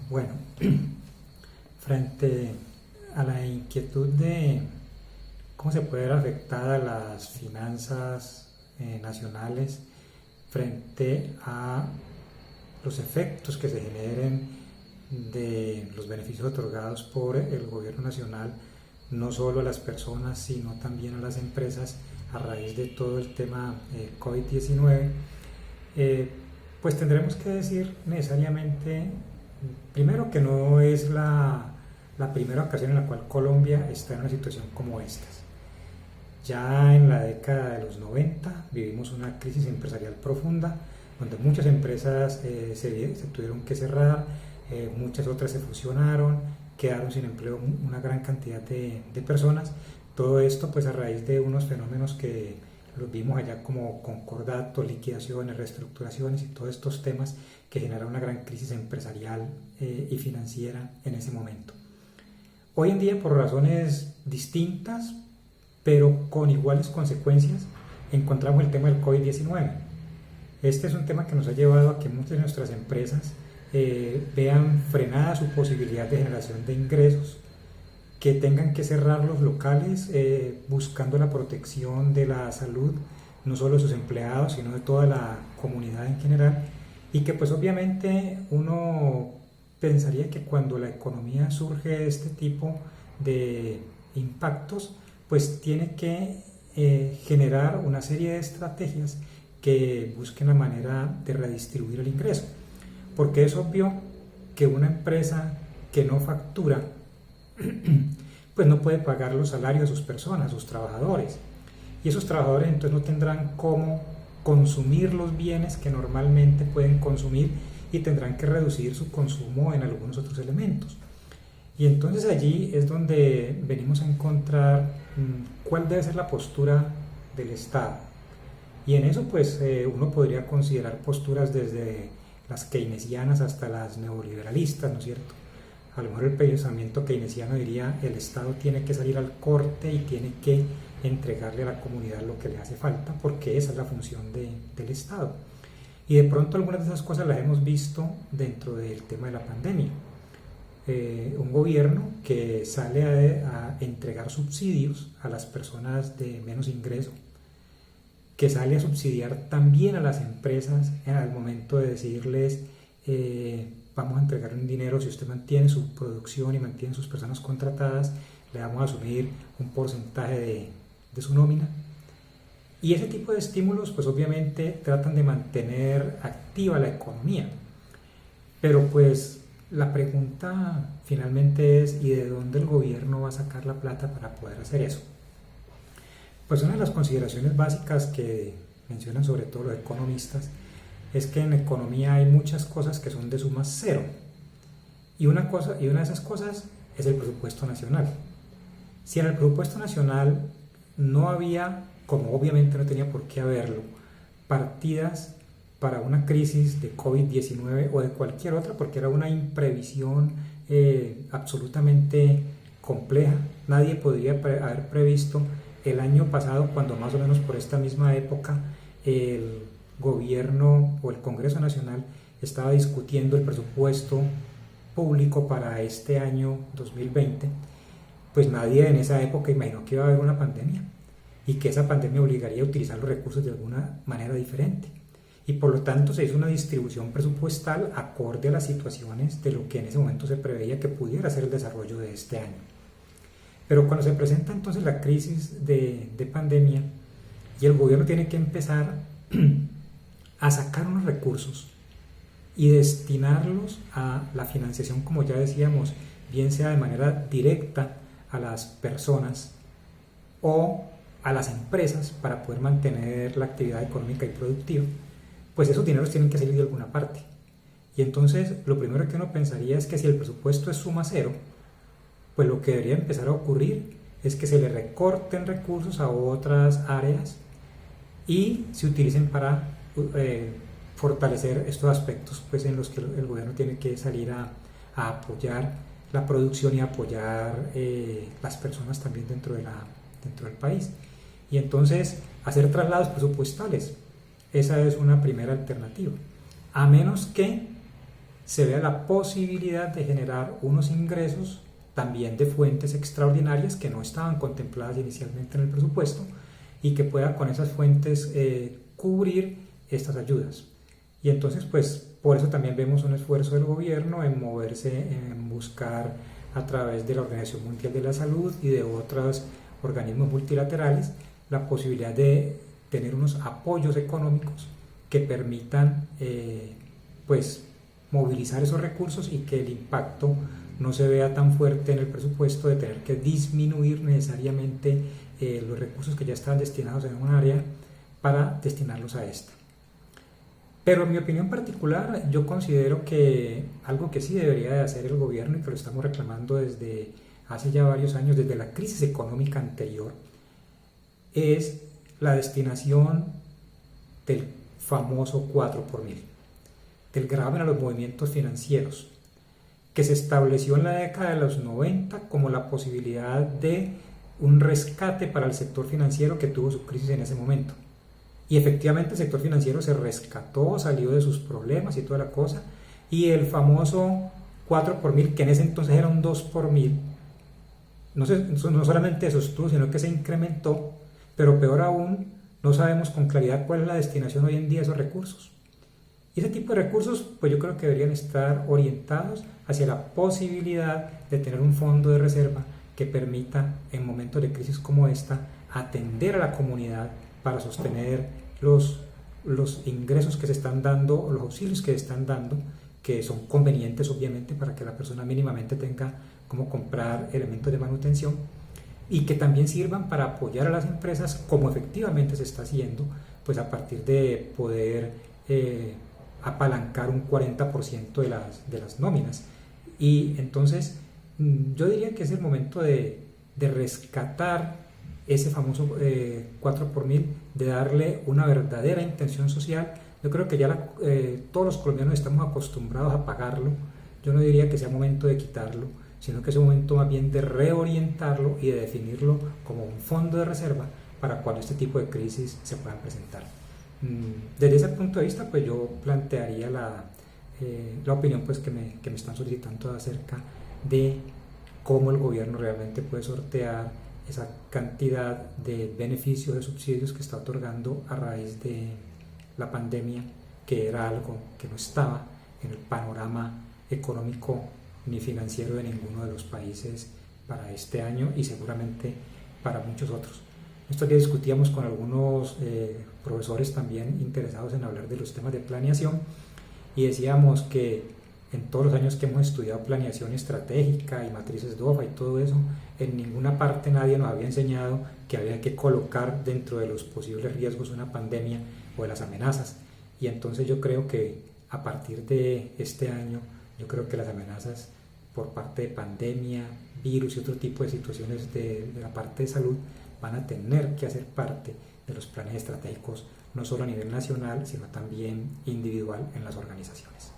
Bueno, frente a la inquietud de cómo se puede ver afectada las finanzas nacionales frente a los efectos que se generen de los beneficios otorgados por el gobierno nacional, no solo a las personas, sino también a las empresas a raíz de todo el tema COVID-19, pues tendremos que decir necesariamente, primero, que no es la primera ocasión en la cual Colombia está en una situación como estas. Ya en la década de los 90 vivimos una crisis empresarial profunda, donde muchas empresas se tuvieron que cerrar, muchas otras se fusionaron, quedaron sin empleo una gran cantidad de personas. Todo esto pues a raíz de unos fenómenos que los vimos allá como concordatos, liquidaciones, reestructuraciones y todos estos temas que generaron una gran crisis empresarial y financiera en ese momento. Hoy en día, por razones distintas, pero con iguales consecuencias, encontramos el tema del COVID-19. Este es un tema que nos ha llevado a que muchas de nuestras empresas vean frenada su posibilidad de generación de ingresos, que tengan que cerrar los locales buscando la protección de la salud, no solo de sus empleados, sino de toda la comunidad en general, y que pues obviamente uno pensaría que cuando la economía surge este tipo de impactos, pues tiene que generar una serie de estrategias que busquen la manera de redistribuir el ingreso, porque es obvio que una empresa que no factura pues no puede pagar los salarios de sus personas, sus trabajadores, y esos trabajadores entonces no tendrán cómo consumir los bienes que normalmente pueden consumir y tendrán que reducir su consumo en algunos otros elementos. Y entonces allí es donde venimos a encontrar cuál debe ser la postura del Estado. Y en eso pues uno podría considerar posturas desde las keynesianas hasta las neoliberalistas, ¿no es cierto? A lo mejor el pensamiento keynesiano diría: el Estado tiene que salir al corte y tiene que entregarle a la comunidad lo que le hace falta, porque esa es la función del Estado. Y de pronto algunas de esas cosas las hemos visto dentro del tema de la pandemia. Un gobierno que sale a entregar subsidios a las personas de menos ingreso, que sale a subsidiar también a las empresas al momento de decirles vamos a entregar un dinero, si usted mantiene su producción y mantiene sus personas contratadas, le vamos a asumir un porcentaje de su nómina. Y ese tipo de estímulos pues obviamente tratan de mantener activa la economía. Pero pues la pregunta finalmente es: ¿y de dónde el gobierno va a sacar la plata para poder hacer eso? Pues una de las consideraciones básicas que mencionan sobre todo los economistas es que en economía hay muchas cosas que son de suma cero. Y una de esas cosas es el presupuesto nacional. Si en el presupuesto nacional no había, como obviamente no tenía por qué haberlo, partidas para una crisis de COVID-19 o de cualquier otra, porque era una imprevisión absolutamente compleja, nadie podría haber previsto el año pasado, cuando más o menos por esta misma época el gobierno o el Congreso Nacional estaba discutiendo el presupuesto público para este año 2020, pues nadie en esa época imaginó que iba a haber una pandemia y que esa pandemia obligaría a utilizar los recursos de alguna manera diferente. Y por lo tanto se hizo una distribución presupuestal acorde a las situaciones de lo que en ese momento se preveía que pudiera ser el desarrollo de este año. Pero cuando se presenta entonces la crisis de pandemia y el gobierno tiene que empezar a sacar unos recursos y destinarlos a la financiación, como ya decíamos, bien sea de manera directa a las personas o a las empresas para poder mantener la actividad económica y productiva, pues esos dineros tienen que salir de alguna parte. Y entonces lo primero que uno pensaría es que si el presupuesto es suma cero, pues lo que debería empezar a ocurrir es que se le recorten recursos a otras áreas y se utilicen para fortalecer estos aspectos pues, en los que el gobierno tiene que salir a apoyar la producción y apoyar las personas también dentro del país. Y entonces hacer traslados presupuestales, esa es una primera alternativa, a menos que se vea la posibilidad de generar unos ingresos también de fuentes extraordinarias que no estaban contempladas inicialmente en el presupuesto y que pueda con esas fuentes cubrir estas ayudas. Y entonces, pues, por eso también vemos un esfuerzo del gobierno en moverse, en buscar a través de la Organización Mundial de la Salud y de otros organismos multilaterales la posibilidad de tener unos apoyos económicos que permitan, pues, movilizar esos recursos y que el impacto no se vea tan fuerte en el presupuesto de tener que disminuir necesariamente los recursos que ya estaban destinados en un área para destinarlos a esta. Pero en mi opinión particular, yo considero que algo que sí debería de hacer el gobierno y que lo estamos reclamando desde hace ya varios años, desde la crisis económica anterior, es la destinación del famoso 4 por mil, del gravamen a los movimientos financieros, que se estableció en la década de los 90 como la posibilidad de un rescate para el sector financiero que tuvo su crisis en ese momento. Y efectivamente el sector financiero se rescató, salió de sus problemas y toda la cosa, y el famoso 4 por mil, que en ese entonces era un 2 por mil, no solamente se sostuvo, sino que se incrementó, pero peor aún, no sabemos con claridad cuál es la destinación hoy en día de esos recursos. Y ese tipo de recursos, pues yo creo que deberían estar orientados hacia la posibilidad de tener un fondo de reserva que permita, en momentos de crisis como esta, atender a la comunidad para sostener los ingresos que se están dando, los auxilios que se están dando, que son convenientes obviamente para que la persona mínimamente tenga cómo comprar elementos de manutención, y que también sirvan para apoyar a las empresas como efectivamente se está haciendo, pues a partir de poder apalancar un 40% de las nóminas. Y entonces yo diría que es el momento de rescatar ese famoso 4 por mil, de darle una verdadera intención social. Yo creo que ya todos los colombianos estamos acostumbrados a pagarlo. Yo no diría que sea momento de quitarlo, sino que es un momento más bien de reorientarlo y de definirlo como un fondo de reserva para cuando este tipo de crisis se puedan presentar. Desde ese punto de vista, pues yo plantearía la opinión pues, que me están solicitando acerca de cómo el gobierno realmente puede sortear esa cantidad de beneficios, de subsidios que está otorgando a raíz de la pandemia, que era algo que no estaba en el panorama económico ni financiero de ninguno de los países para este año y seguramente para muchos otros. Estos días discutíamos con algunos profesores también interesados en hablar de los temas de planeación y decíamos que en todos los años que hemos estudiado planeación estratégica y matrices DOFA y todo eso, en ninguna parte nadie nos había enseñado que había que colocar dentro de los posibles riesgos una pandemia o de las amenazas. Y entonces yo creo que a partir de este año, yo creo que las amenazas por parte de pandemia, virus y otro tipo de situaciones de la parte de salud van a tener que hacer parte de los planes estratégicos, no solo a nivel nacional, sino también individual en las organizaciones.